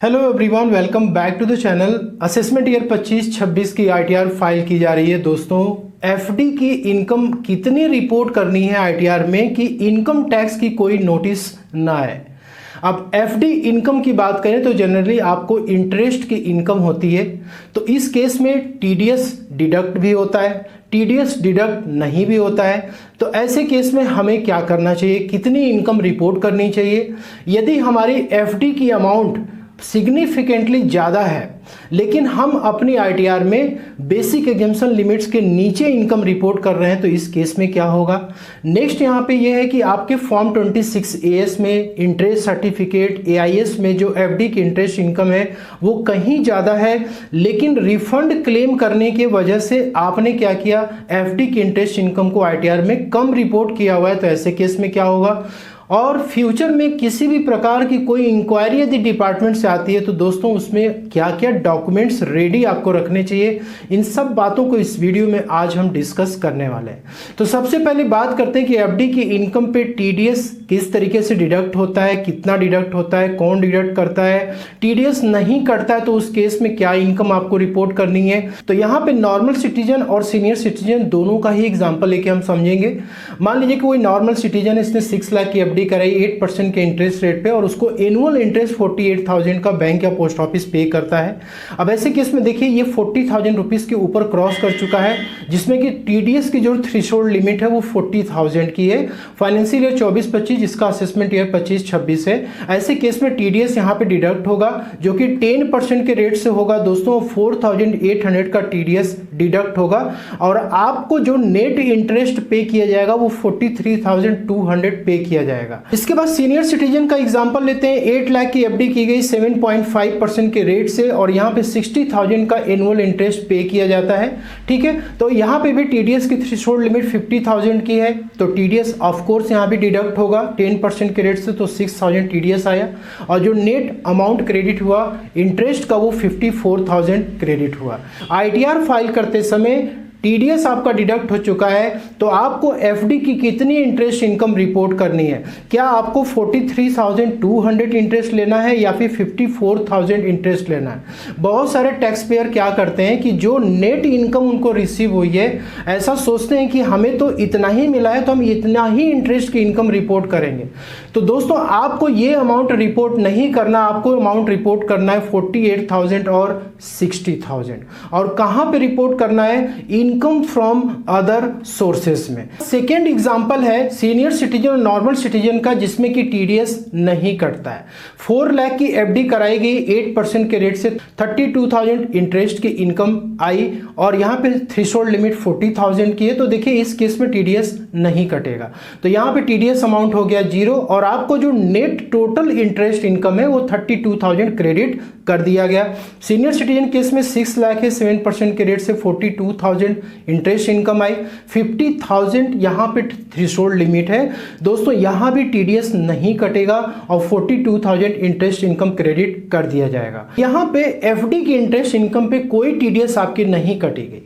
Hello everyone, welcome back to the channel. Assessment year 25-26 की ITR file की जा रही है। दोस्तों, एफडी की इनकम कितनी रिपोर्ट करनी है आईटीआर में कि इनकम टैक्स की कोई नोटिस ना आए। अब एफडी इनकम की बात करें तो जनरली आपको इंटरेस्ट की इनकम होती है, तो इस केस में टीडीएस डिडक्ट भी होता है, टीडीएस डिडक्ट नहीं भी होता है। तो ऐसे केस में हमें क्या करना चाहिए, कितनी इनकम रिपोर्ट करनी चाहिए। यदि हमारी एफडी की अमाउंट सिग्निफिकेंटली ज़्यादा है लेकिन हम अपनी आईटीआर में बेसिक एग्जम्पशन लिमिट्स के नीचे इनकम रिपोर्ट कर रहे हैं, तो इस केस में क्या होगा। नेक्स्ट यहाँ पे ये है कि आपके फॉर्म 26 एएस में इंटरेस्ट सर्टिफिकेट एआईएस में जो एफडी की इंटरेस्ट इनकम है वो कहीं ज़्यादा है, लेकिन रिफंड क्लेम करने की वजह से आपने क्या किया, एफडी की इंटरेस्ट इनकम को आईटीआर में कम रिपोर्ट किया हुआ है। तो ऐसे केस में क्या होगा, और फ्यूचर में किसी भी प्रकार की कोई इंक्वायरी यदि डिपार्टमेंट से आती है तो दोस्तों उसमें क्या क्या डॉक्यूमेंट्स रेडी आपको रखने चाहिए, इन सब बातों को इस वीडियो में आज हम डिस्कस करने वाले हैं। तो सबसे पहले बात करते हैं कि एफडी की इनकम पे टीडीएस किस तरीके से डिडक्ट होता है, कितना डिडक्ट होता है, कौन डिडक्ट करता है। टीडीएस नहीं करता है तो उस केस में क्या इनकम आपको रिपोर्ट करनी है। तो यहाँ पे नॉर्मल सिटीजन और सीनियर सिटीजन दोनों का ही एग्जाम्पल लेके हम समझेंगे। मान लीजिए कि कोई नॉर्मल सिटीजन, इसने 6 लाख की एफडी कराई 8% के इंटरेस्ट रेट पे और उसको एनुअल इंटरेस्ट 48,000 का बैंक या पोस्ट ऑफिस पे करता है। अब ऐसे केस में देखिए ये 40,000 रुपीज़ के ऊपर क्रॉस कर चुका है, जिसमें कि टीडीएस की जो थ्रेशोल्ड लिमिट है वो 40,000 की है। फाइनेंशियल ईयर 24-25, जिसका असेसमेंट ईयर 25-26 है। ऐसे केस में टीडीएस यहाँ पे डिडक्ट होगा जो कि 10% के रेट से होगा। दोस्तों 4,800 का टीडीएस डिडक्ट होगा और आपको जो नेट इंटरेस्ट पे किया जाएगा वो 43,200 पे किया जाएगा। इसके बाद सीनियर सिटीजन का एग्जांपल लेते हैं। 8 लाख की एफडी की गई 7.5% के रेट से और यहाँ पे 60,000 का एनुअल इंटरेस्ट पे किया जाता है। ठीक है, तो यहाँ पे भी टीडीएस की थ्रेशोल्ड लिमिट 50,000 की है, तो टीडीएस ऑफ कोर्स यहाँ भी डिडक्ट होगा 10% के रेट से, तो 6,000 टीडीएस आया और जो नेट अमाउंट क्रेडिट हुआ इंटरेस्ट का वो 54,000 क्रेडिट हुआ। आईटीआर फाइल करते समय टीडीएस आपका डिडक्ट हो चुका है, तो आपको एफडी की कितनी इंटरेस्ट इनकम रिपोर्ट करनी है। क्या आपको 43,200 इंटरेस्ट लेना है या फिर 54,000 इंटरेस्ट लेना है। बहुत सारे टैक्स पेयर क्या करते हैं कि जो नेट इनकम उनको रिसीव हुई है, ऐसा सोचते हैं कि हमें तो इतना ही मिला है तो हम इतना ही इंटरेस्ट की इनकम रिपोर्ट करेंगे। तो दोस्तों आपको ये अमाउंट रिपोर्ट नहीं करना, आपको अमाउंट रिपोर्ट करना है 48,000 और 60,000। और कहाँ पे रिपोर्ट करना है, इनकम फ्रॉम अदर सोर्सेस में। सेकेंड एग्जांपल है सीनियर सिटीजन और नॉर्मल सिटीजन का, जिसमें कि टीडीएस नहीं कटता है। 4 लाख की एफडी कराई गई 8% के रेट से, 32,000 इंटरेस्ट की इनकम आई और यहाँ पे थ्रेशोल्ड लिमिट 40,000 की है। तो देखिए इस केस में टीडीएस नहीं कटेगा, तो यहाँ पे टीडीएस अमाउंट हो गया 0 और आपको जो नेट टोटल इंटरेस्ट इनकम है वो 32,000 क्रेडिट कर दिया गया। सीनियर सिटीजन केस में 6 लाख है, 7% के रेट से 42,000 इंटरेस्ट इनकम आई, 50,000 यहाँ पे थ्रेशोल्ड लिमिट है। दोस्तों यहाँ भी टीडीएस नहीं कटेगा और 42,000 इंटरेस्ट इनकम क्रेडिट कर दिया जाएगा। यहाँ पे एफडी की इंटरेस्ट इनकम पे कोई टीडीएस आपकी नहीं कटेगी।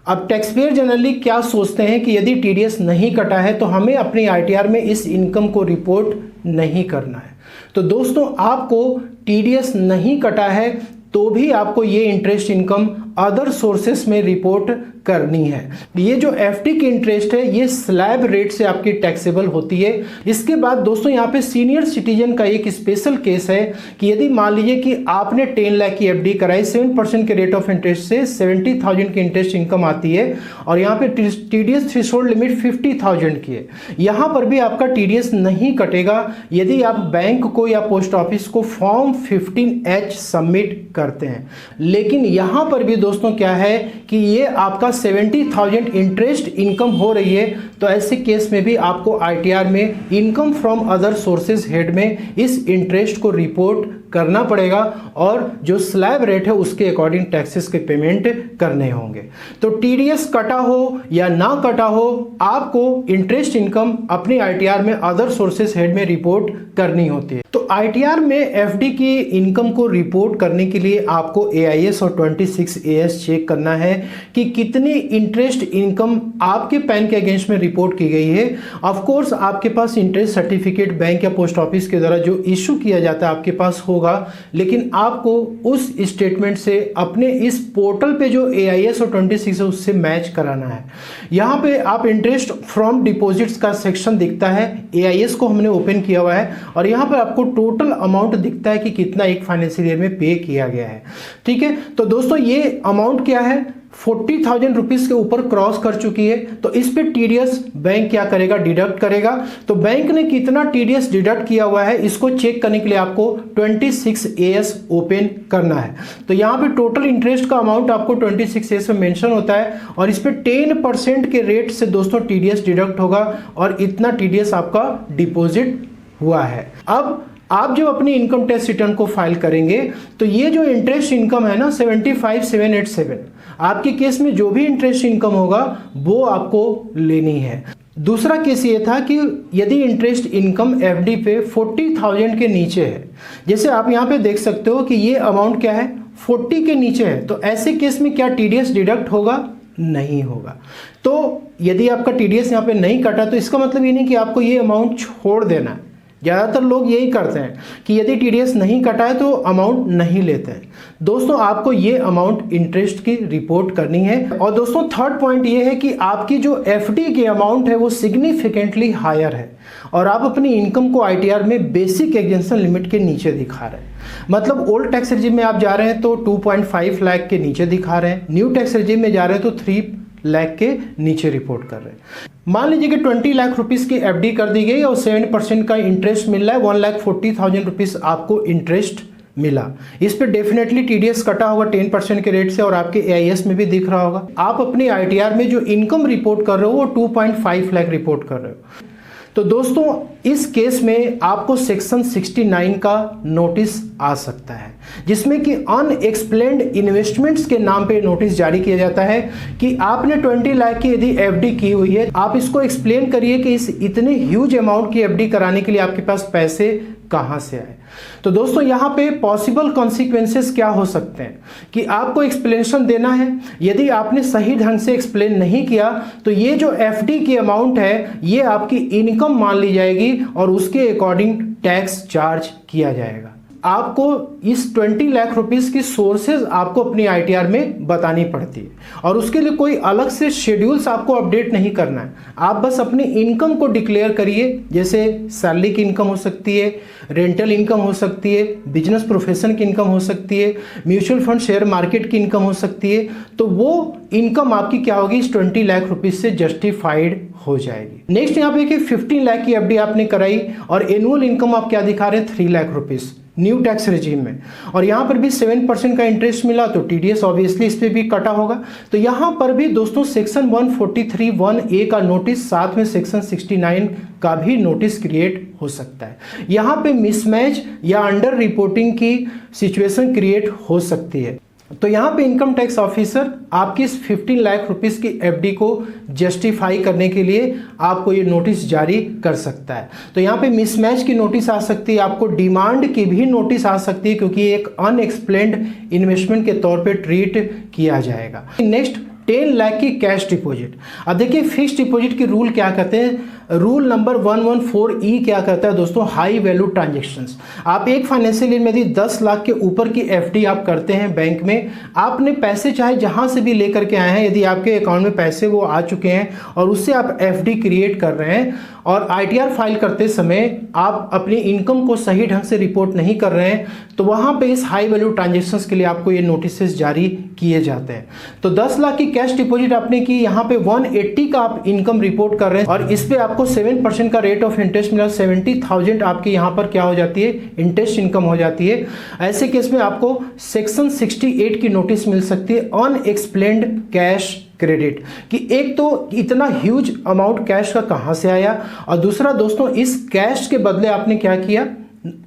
अब टैक्स पेयर जनरली क्या सोचते हैं कि यदि टीडीएस नहीं कटा है तो हमें अपनी आईटीआर में इस इनकम को रिपोर्ट नहीं करना है। तो दोस्तों आपको टीडीएस नहीं कटा है तो भी आपको ये इंटरेस्ट इनकम अदर सोर्सेस में रिपोर्ट करनी है। ये जो एफडी की इंटरेस्ट है ये स्लैब रेट से आपकी टैक्सेबल होती है। इसके बाद दोस्तों यहाँ पे सीनियर सिटीजन का एक स्पेशल केस है कि यदि मान लीजिए कि आपने 10 लाख की एफडी कराई 7% के रेट ऑफ इंटरेस्ट से 70,000 की इंटरेस्ट इनकम आती है और यहाँ पे टीडीएस थ्रेशोल्ड लिमिट 50,000 की है। यहाँ पर भी आपका टीडीएस नहीं कटेगा यदि आप बैंक को या पोस्ट ऑफिस को फॉर्म 15H सबमिट करते हैं। लेकिन यहाँ पर भी दोस्तों क्या है कि ये आपका 70,000 इंटरेस्ट इनकम हो रही है, तो ऐसे केस में भी आपको आईटीआर में income from other sources head में इस इंटरेस्ट को रिपोर्ट करना पड़ेगा और जो स्लैब रेट है उसके अकॉर्डिंग टैक्सेस के पेमेंट करने होंगे। तो टीडीएस कटा हो या ना कटा हो, आपको इंटरेस्ट इनकम अपनी आईटीआर में अदर सोर्सेज हेड में रिपोर्ट करनी होती है। तो आईटीआर में एफडी की इनकम को रिपोर्ट करने के लिए आपको एआईएस और 26 एएस चेक करना है कि कितनी इंटरेस्ट इनकम आपके पैन के अगेंस्ट में रिपोर्ट की गई है। ऑफ कोर्स आपके पास इंटरेस्ट सर्टिफिकेट बैंक या पोस्ट ऑफिस के द्वारा जो इशू किया जाता है आपके पास हो होगा, लेकिन आपको उस स्टेटमेंट से अपने इस पोर्टल पे जो AIS और 26 है उससे मैच कराना है। यहाँ पे आप इंटरेस्ट फ्रॉम डिपॉजिट्स का सेक्शन दिखता है, AIS को हमने ओपन किया हुआ है और यहाँ पर आपको टोटल अमाउंट दिखता है कि कितना एक फाइनेंशियल ईयर में पे किया गया है। ठीक है, तो दोस्तों ये अमाउंट क्या है, 40,000 रुपीज़ के ऊपर क्रॉस कर चुकी है। तो इस पे TDS बैंक क्या करेगा, डिडक्ट करेगा। तो बैंक ने कितना TDS डिडक्ट किया हुआ है इसको चेक करने के लिए आपको 26AS ओपन करना है। तो यहाँ पे टोटल इंटरेस्ट का अमाउंट आपको 26AS में मेंशन होता है और इस पे 10% के रेट से दोस्तों TDS डिडक्ट होगा और इतना TDS आपका डिपॉजिट हुआ है। अब आप जब अपनी इनकम टैक्स रिटर्न को फाइल करेंगे तो ये जो इंटरेस्ट इनकम है ना 75,787, आपके केस में जो भी इंटरेस्ट इनकम होगा वो आपको लेनी है। दूसरा केस ये था कि यदि इंटरेस्ट इनकम FD पे 40,000 के नीचे है, जैसे आप यहाँ पे देख सकते हो कि ये अमाउंट क्या है 40 के नीचे है, तो ऐसे केस में क्या TDS डिडक्ट होगा, नहीं होगा। तो यदि आपका TDS यहाँ पे नहीं कटा तो इसका मतलब ये नहीं कि आपको ये अमाउंट छोड़ देना है। ज़्यादातर लोग यही करते हैं कि यदि TDS नहीं कटा है तो अमाउंट नहीं लेते हैं। दोस्तों आपको ये अमाउंट इंटरेस्ट की रिपोर्ट करनी है। और दोस्तों थर्ड पॉइंट ये है कि आपकी जो FD की अमाउंट है वो सिग्निफिकेंटली हायर है और आप अपनी इनकम को ITR में बेसिक एग्जेंशन लिमिट के नीचे दिखा रहे हैं। मतलब ओल्ड टैक्स रेजिम में आप जा रहे हैं तो 2.5 लाख के नीचे दिखा रहे हैं, न्यू टैक्स रेजिम में जा रहे हैं तो 3 लाख के नीचे रिपोर्ट कर रहे हैं। मान लीजिए कि 20 लाख रुपीस की FD कर दी गई और 7% का इंटरेस्ट मिल रहा है, 1,40,000 रुपीस आपको इंटरेस्ट मिला। इस पे डेफिनेटली TDS कटा होगा 10% के रेट से और आपके AIS में भी दिख रहा होगा। आप अपने ITR में जो इनकम रिपोर्ट कर रहे हो वो 2.5 लाख रिपोर्ट कर रहे हो। तो दोस्तों इस केस में आपको सेक्शन 69 का नोटिस आ सकता है, जिसमें कि अनएक्सप्लेन्ड इन्वेस्टमेंट्स के नाम पे नोटिस जारी किया जाता है कि आपने 20 लाख की यदि FD की हुई है, आप इसको एक्सप्लेन करिए कि इस इतने ह्यूज अमाउंट की FD कराने के लिए आपके पास पैसे कहां से आए। तो दोस्तों यहाँ पे पॉसिबल कॉन्सिक्वेंसेस क्या हो सकते हैं कि आपको एक्सप्लेनेशन देना है। यदि आपने सही ढंग से एक्सप्लेन नहीं किया तो ये जो FD की अमाउंट है ये आपकी इनकम मान ली जाएगी और उसके अकॉर्डिंग टैक्स चार्ज किया जाएगा। आपको इस 20 लाख रुपीस की सोर्सेज आपको अपनी ITR में बतानी पड़ती है और उसके लिए कोई अलग से शेड्यूल्स आपको अपडेट नहीं करना है। आप बस अपनी इनकम को डिक्लेयर करिए, जैसे सैलरी की इनकम हो सकती है, रेंटल इनकम हो सकती है, बिजनेस प्रोफेशन की इनकम हो सकती है, म्यूचुअल फंड शेयर मार्केट की इनकम हो सकती है। तो वो इनकम आपकी क्या होगी, इस 20 लाख रुपीस से जस्टिफाइड हो जाएगी। नेक्स्ट यहाँ पे कि 15 लाख की FD आपने कराई और एनुअल इनकम आप क्या दिखा रहे हैं, 3 lakh rupees new tax regime में, और यहाँ पर भी 7% का इंटरेस्ट मिला तो TDS ऑब्वियसली इस पे भी कटा होगा। तो यहाँ पर भी दोस्तों सेक्शन 143(1)(a) का नोटिस, साथ में सेक्शन 69 का भी नोटिस क्रिएट हो सकता है। यहाँ पे मिसमैच या अंडर रिपोर्टिंग की सिचुएशन क्रिएट हो सकती है। तो यहाँ पे इनकम टैक्स ऑफिसर आपकी इस 15 लाख रुपीस की FD को जस्टिफाई करने के लिए आपको ये नोटिस जारी कर सकता है। तो यहाँ पे मिसमैच की नोटिस आ सकती है, आपको डिमांड की भी नोटिस आ सकती है, क्योंकि एक अनएक्सप्लेन्ड इन्वेस्टमेंट के तौर पे ट्रीट किया जाएगा। नेक्स्ट 10 लाख की कैश डिपॉजिट। अब देखिए फिक्स डिपॉजिट की रूल क्या कहते हैं, रूल नंबर 114E क्या कहता है दोस्तों, हाई वैल्यू ट्रांजेक्शन्स। आप एक फाइनेंशियल ईयर में यदि 10 लाख के ऊपर की FD आप करते हैं बैंक में, आपने पैसे चाहे जहां से भी लेकर के आए हैं, यदि आपके अकाउंट में पैसे वो आ चुके हैं और उससे आप FD क्रिएट कर रहे हैं और ITR फाइल करते समय आप अपनी इनकम को सही ढंग से रिपोर्ट नहीं कर रहे हैं, तो वहां पे इस हाई वैल्यू ट्रांजेक्शन्स के लिए आपको ये नोटिस जारी किए जाते हैं। तो 10 लाख की कैश डिपॉजिट आपने की, यहाँ पे 180 का आप इनकम रिपोर्ट कर रहे हैं और इस पे आपको 7% का रेट ऑफ इंटरेस्ट मिला, 70,000 आपकी यहाँ पर क्या हो जाती है, इंटरेस्ट इनकम हो जाती है। ऐसे केस में आपको सेक्शन 68 की नोटिस मिल सकती है, अनएक्सप्लेन्ड कैश क्रेडिट, कि एक तो इतना ह्यूज अमाउंट कैश का कहां से आया और दूसरा दोस्तों इस कैश के बदले आपने क्या किया,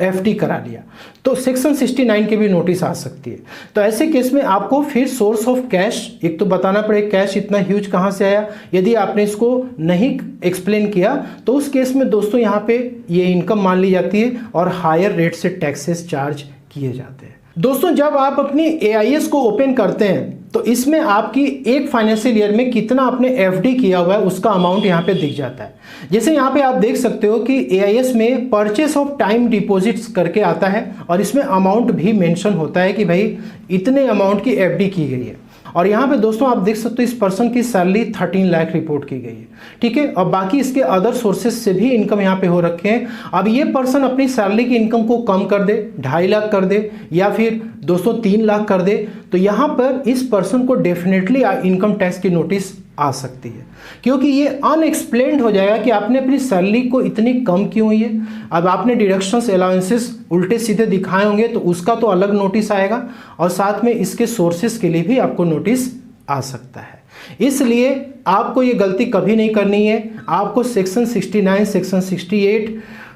FD करा लिया, तो सेक्शन 69 की भी नोटिस आ सकती है। तो ऐसे केस में आपको फिर सोर्स ऑफ कैश एक तो बताना पड़ेगा, कैश इतना ह्यूज कहां से आया। यदि आपने इसको नहीं एक्सप्लेन किया तो उस केस में दोस्तों यहाँ पे ये इनकम मान ली जाती है और हायर रेट से टैक्सेस चार्ज किए जाते हैं। दोस्तों जब आप अपनी AIS को ओपन करते हैं तो इसमें आपकी एक फाइनेंशियल ईयर में कितना आपने FD किया हुआ है उसका अमाउंट यहाँ पे दिख जाता है। जैसे यहाँ पे आप देख सकते हो कि AIS में परचेस ऑफ टाइम डिपॉजिट्स करके आता है और इसमें अमाउंट भी मेंशन होता है कि भाई इतने अमाउंट की FD की गई है। और यहाँ पे दोस्तों आप देख सकते हो इस पर्सन की सैलरी 13 लाख रिपोर्ट की गई है, ठीक है। और बाकी इसके अदर सोर्सेज से भी इनकम यहाँ पे हो रखे हैं। अब ये पर्सन अपनी सैलरी की इनकम को कम कर दे, 2.5 लाख कर दे या फिर दोस्तों 3 लाख कर दे, तो यहाँ पर इस पर्सन को डेफिनेटली इनकम टैक्स की नोटिस आ सकती है, क्योंकि ये अनएक्सप्लेन्ड हो जाएगा कि आपने अपनी सैलरी को इतनी कम क्यों हुई है। अब आपने डिडक्शंस अलाउंसेस उल्टे सीधे दिखाए होंगे तो उसका तो अलग नोटिस आएगा और साथ में इसके सोर्सेस के लिए भी आपको नोटिस आ सकता है। इसलिए आपको ये गलती कभी नहीं करनी है। आपको सेक्शन 69, सेक्शन 68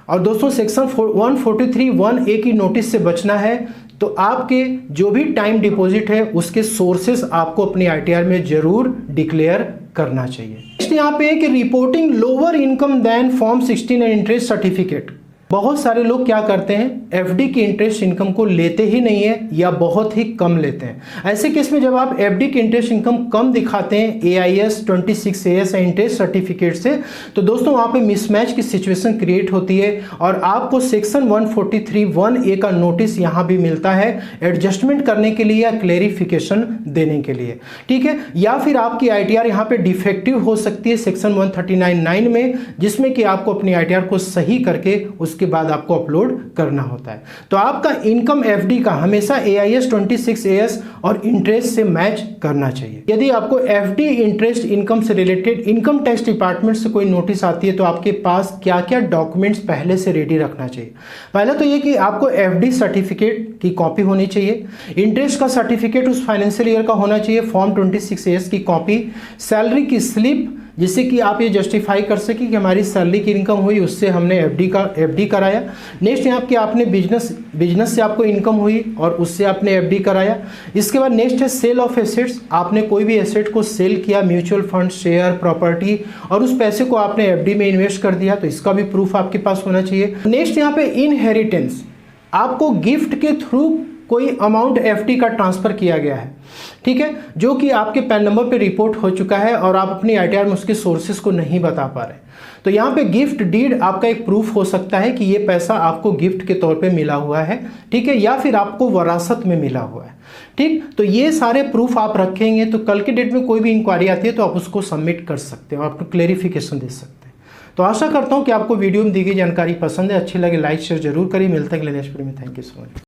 और दोस्तों सेक्शन 143(1)(a) की नोटिस से बचना है। तो आपके जो भी टाइम डिपॉजिट है उसके सोर्सेस आपको अपनी ITR में जरूर डिक्लेयर करना चाहिए। नेक्स्ट यहाँ पे है कि reporting lower income then form 16 and interest certificate. बहुत सारे लोग क्या करते हैं, FD की इंटरेस्ट इनकम को लेते ही नहीं है या बहुत ही कम लेते हैं। ऐसे केस में जब आप FD की इंटरेस्ट इनकम कम दिखाते हैं AIS 26AS इंटरेस्ट सर्टिफिकेट से, तो दोस्तों वहाँ पे मिसमैच की सिचुएशन क्रिएट होती है और आपको सेक्शन 143(1)(a) का नोटिस यहाँ भी मिलता है एडजस्टमेंट करने के लिए या क्लेरिफिकेशन देने के लिए, ठीक है। या फिर आपकी ITR यहाँ पे डिफेक्टिव हो सकती है सेक्शन 139(9) में, जिसमें कि आपको अपनी ITR को सही करके उसके बाद आपको अपलोड करना होता है। तो आपका इनकम FD का हमेशा AIS 26AS और इंटरेस्ट से मैच करना चाहिए। यदि आपको FD इंटरेस्ट इनकम से रिलेटेड इनकम टैक्स डिपार्टमेंट से कोई नोटिस आती है तो आपके पास क्या क्या डॉक्यूमेंट्स पहले से रेडी रखना चाहिए। पहला तो ये कि आपको FD सर्टिफिकेट की कॉपी होनी चाहिए, इंटरेस्ट का सर्टिफिकेट उस फाइनेंशियल ईयर का होना चाहिए, फॉर्म 26AS की कॉपी, सैलरी की स्लिप जिससे कि आप ये जस्टिफाई कर सके कि हमारी सैलरी की इनकम हुई, उससे हमने FD कराया। नेक्स्ट यहाँ कि आपने बिजनेस से आपको इनकम हुई और उससे आपने FD कराया। इसके बाद नेक्स्ट है सेल ऑफ एसेट्स, आपने कोई भी एसेट को सेल किया, म्यूचुअल फंड, शेयर, प्रॉपर्टी, और उस पैसे को आपने FD में इन्वेस्ट कर दिया, तो इसका भी प्रूफ आपके पास होना चाहिए। नेक्स्ट यहाँ पे इनहेरिटेंस, आपको गिफ्ट के थ्रू कोई अमाउंट FD का ट्रांसफर किया गया है, ठीक है, जो कि आपके पैन नंबर पे रिपोर्ट हो चुका है और आप अपनी ITR में उसके सोर्सेस को नहीं बता पा रहे, तो यहाँ पे गिफ्ट डीड आपका एक प्रूफ हो सकता है कि ये पैसा आपको गिफ्ट के तौर पे मिला हुआ है, ठीक है, या फिर आपको वरासत में मिला हुआ है, ठीक। तो ये सारे प्रूफ आप रखेंगे तो कल के डेट में कोई भी इंक्वायरी आती है तो आप उसको सबमिट कर सकते हो, आप क्लेरिफिकेशन दे सकते हैं। तो आशा करता हूँ कि आपको वीडियो में दी गई जानकारी पसंद है, अच्छी लगे लाइक शेयर जरूर करिए। मिलते हैं अगले नेक्स्ट वीडियो में। Thank you so much.